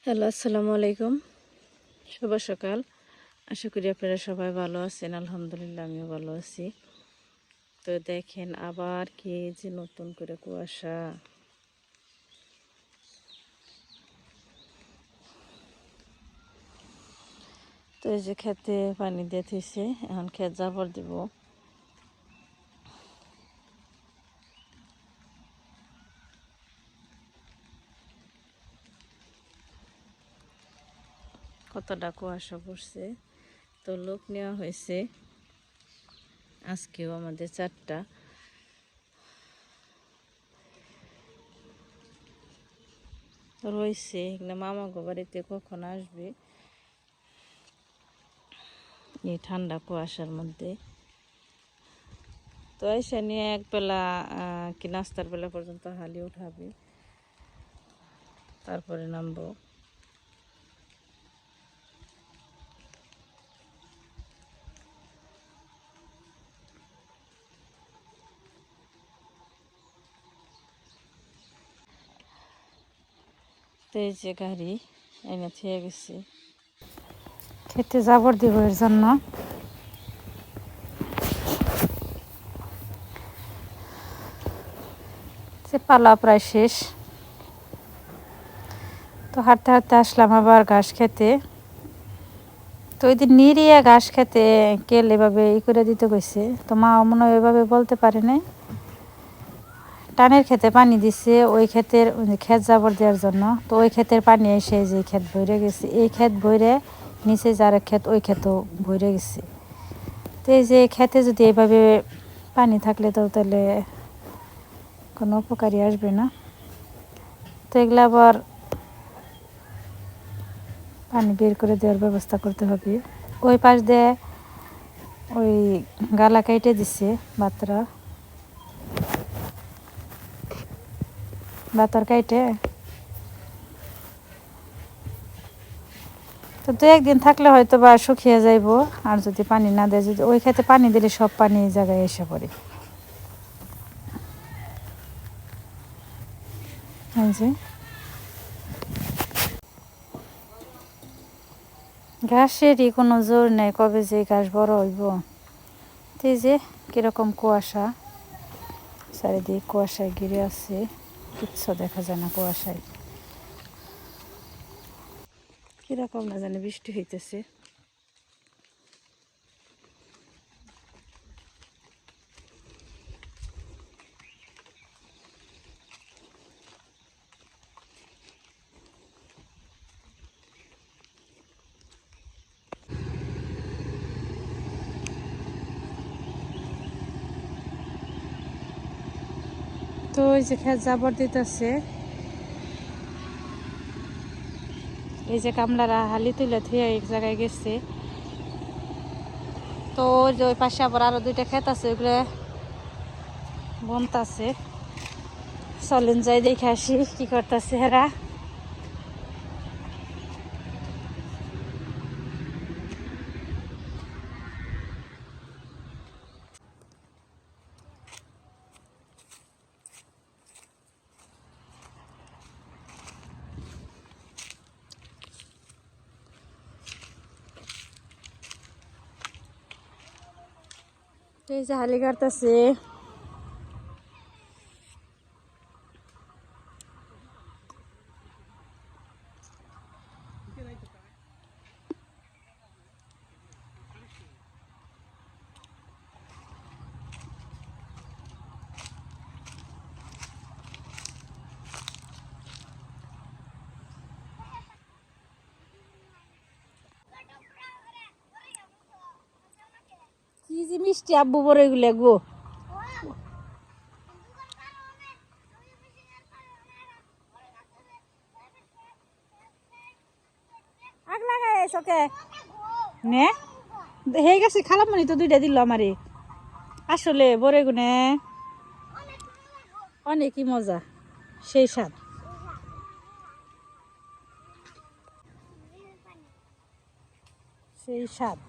Hello, আসসালামু আলাইকুম। শুভ সকাল। আশা করি আপনারা সবাই ভালো আছেন। আলহামদুলিল্লাহ আমিও ভালো আছি। তো দেখেন আবার কি যে নতুন করে কুয়াশা। তো এই যে খেতে পানি দিয়ে থইছে, এখন খেত জাবর দিব। কতটা কুয়াশা পড়ছে। তো লোক নেওয়া হয়েছে আজকেও আমাদের 4টা। রয়েছে এখানে মামা গো বাড়িতে কখন আসবে এই ঠান্ডা কুয়াশার মধ্যে। তো এসে নিয়ে একবেলা কি নাস্তার বেলা পর্যন্ত হালি উঠাবে, তারপরে নামবো। তো এই যে গাড়ি এনে থুয়ে গেছি, খেতে জাবর দিব এর জন্য। সে পালা প্রায় শেষ। তো হাঁটতে হাঁটতে আসলাম আবার ঘাস খেতে। তো ওই দিন নিরিয়া ঘাস খেতে কেল এভাবে করে দিতে কইছে, তো মা মনে হয় এভাবে বলতে পারে নাই। টানের খেতে পানি দিছে ওই ক্ষেতের ক্ষেত জাবর দেওয়ার জন্য। তো ওই ক্ষেতের পানি এসে যে ক্ষেত ভরে গেছে, এই ক্ষেত ভরে নিচে যার ক্ষেত ওই ক্ষেতও ভরে গেছে। তো এই যে ক্ষেতে যদি এইভাবে পানি থাকলে তো তাহলে কোনো উপকারী আসবে না। তো এগুলো আবার পানি বের করে দেওয়ার ব্যবস্থা করতে হবে। ওই পাশ দিয়ে ওই গালা কেটে দিছে বাতর কাইটে। তো 2-1 দিন থাকলে হয়তো বা শুকিয়ে যাইব। আর যদি পানি না দেয়, যদি ওই খেতে পানি দিলে সব পানি এই জায়গায় এসে পড়ে। এই যে ঘাসেরই কোনো জোর নেই, কবে যে ঘাস বড় হইব। তো এই যে কিরকম কুয়াশা, চারিদিকে কুয়াশায় ঘিরে আছে, কিচ্ছু দেখা যায় না কুয়াশায়। কিরকম না জানি বৃষ্টি হইতেছে। তো ওই যে খেত জাবর দিতেছে, এই যে কামলারা হালি তুলে থুয়ে এক জায়গায় গেছে। তো ওই যে ওই পাশে আবার আরো 2টা ক্ষেত আছে, ওইগুলো বনতাছে। চলেন যাই দেখে আসি কি করতেছে হেরা। এই যে হালি কাটতেছে। কি যে মিষ্টি আব্বু বড় এগুলো গো। আগ লাগাই এসকে নে হয়ে গেছে, খালামনি তো 2টা দিল আমারে। আসলে বড় গুনে অনেকই মজা, সেই স্বাদ। সেই স্বাদ।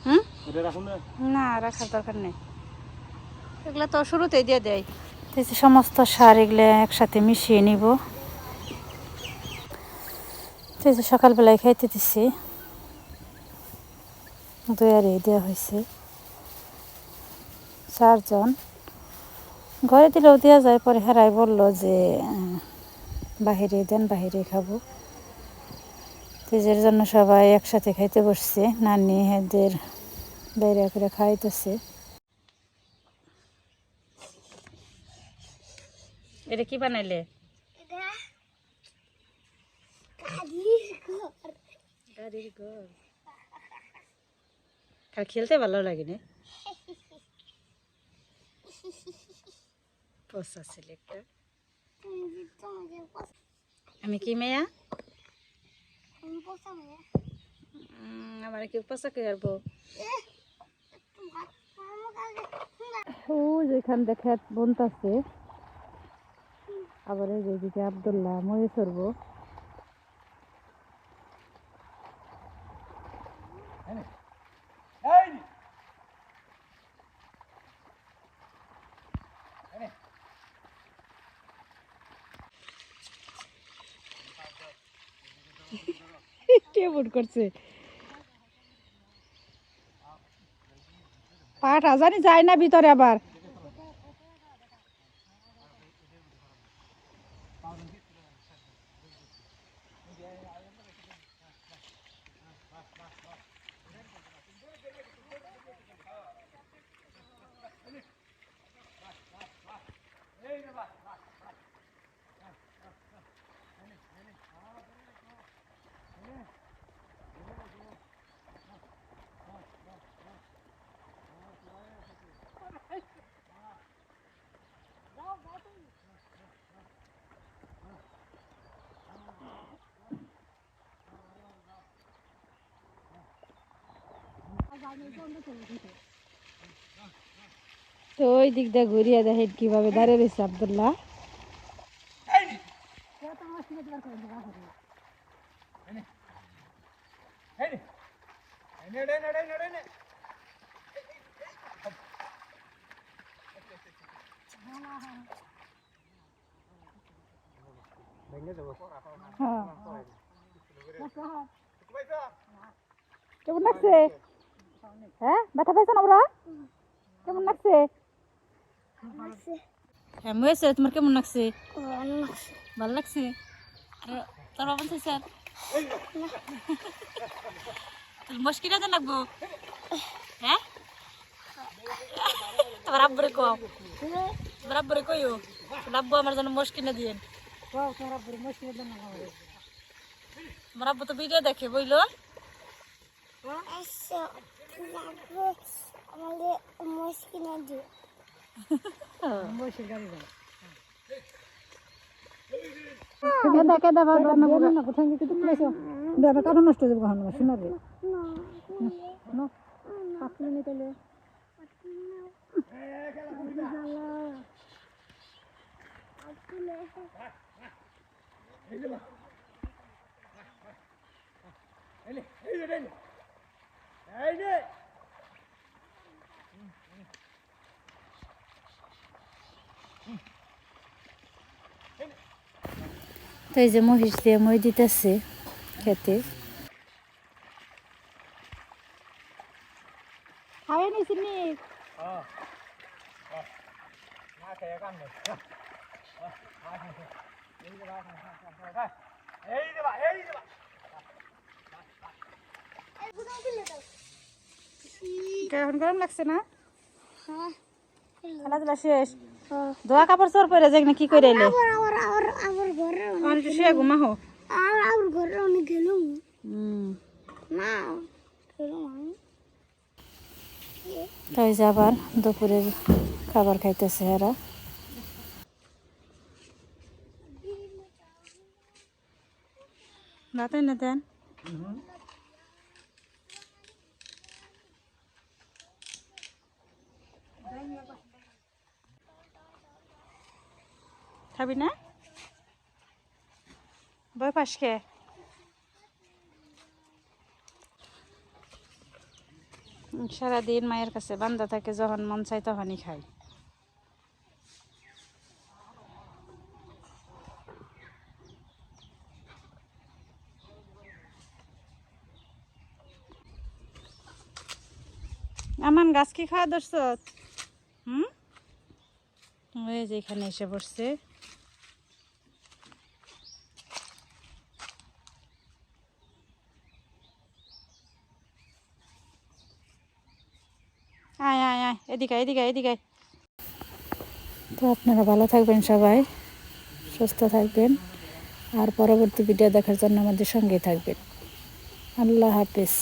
হুম? না রাখার দরকার নেই। এগুলো তো শুরুতেই দিয়ে দেয়। তো এই যে সমস্ত সার এগুলো একসাথে মিশিয়ে নিব। তো এই যে সকালবেলায় খাইতে দিছি, দয়ারে দেওয়া হয়েছে 4 জন। ঘরে দিলেও দেওয়া যায়, পরে হেরাই বললো যে বাহিরে দেন, বাহিরে খাবো। তেজের জন্য সবাই একসাথে খাইতে বসছে, নানি এদের বাইরে করে খাইতেছে। এটা কি বানাইলে? গাড়ির ঘর। আর খেলতে ভালো লাগে না? পচা ছেলে একটা। আমি কি মেয়া? আমার কি পচা কে পারবো? ও যেখান দেখে বনতাছে, আবার এই যে দিকে আব্দুল্লাহ মরে চড়বো। কেমন করছে পাট আজানি যায় না ভিতরে আবার। তো ওই দিক দিয়ে ঘুরিয়ে দেখেন কিভাবে দাঁড়িয়ে রয়েছে আব্দুল্লাহ। হ্যাঁ। কেমন লাগছে? হ্যাঁ, ব্যথা পাইছো না ওরা? কেমন লাগছে? হ্যাঁ হয়েছে, তোমার কেমন লাগছে? ভালো লাগছে। আর তোর বাবা চাইছে মুশকিল আছে লাগবো? হ্যাঁ, তোমার আব্বুরে কও, তোমার আব্বুরে কইও আব্বু আমার জন্য মুশকিল না দিয়েন। তোমার আব্বু তো ভিডিও দেখে বইলো। কারণ নষ্ট হয়ে যাবে শোনাবে। তো এই যে মহিষ দিয়ে মই দিতেছে খেতে। খাওয়াই নিছি নি? এখন গরম লাগছে না? খেলাধুলা শেষ? ধোয়া কাপড় চোর পরে যাই না, কি করে এলে? শুয়ে ঘুমাহো। তাই যে আবার দুপুরের খাবার খাইতেছে এরা। ভাতই না দেন। খাবি না? বই পাশকে সারাদিন মায়ের কাছে বান্ধা থাকে, যখন মন চাই তখনই খাই। আমান গাছ কি খাওয়া ধরছ? ওই যে এখানে এসে পড়ছে। আয় আয় আয়, এদিকে এদিকে এদিকে। তো আপনারা ভালো থাকবেন, সবাই সুস্থ থাকবেন, আর পরবর্তী ভিডিও দেখার জন্য আমাদের সঙ্গে থাকবেন। আল্লাহ হাফেজ।